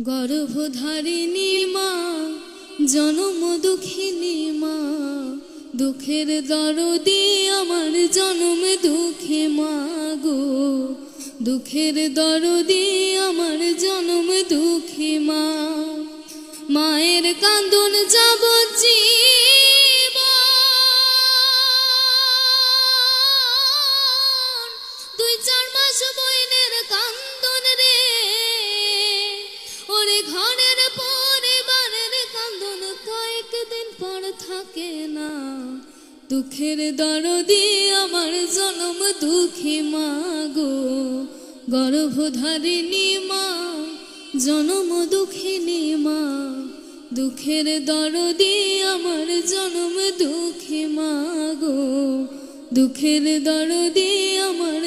গর্ভধারিণী মা জনম দুঃখিনী মা, দুঃখের দরদি আমার জনম দুঃখে মা গো, দুঃখের দরদি আমার জনম দুঃখে মা। মায়ের কান্দন যাবজ্জীবন, 2-4 মাস বইনের কান্দন রে, ওরে ঘরের পরিবারের কান্দন কয়েকদিন পর থাকে না। দুঃখের দরদি আমার জনম দুঃখী মা গো, গর্ভধারিণী মা জনম দুঃখিনী মা, দুঃখের দরদি আমার জনম দুঃখী মা গো, দুঃখের দরদি আমার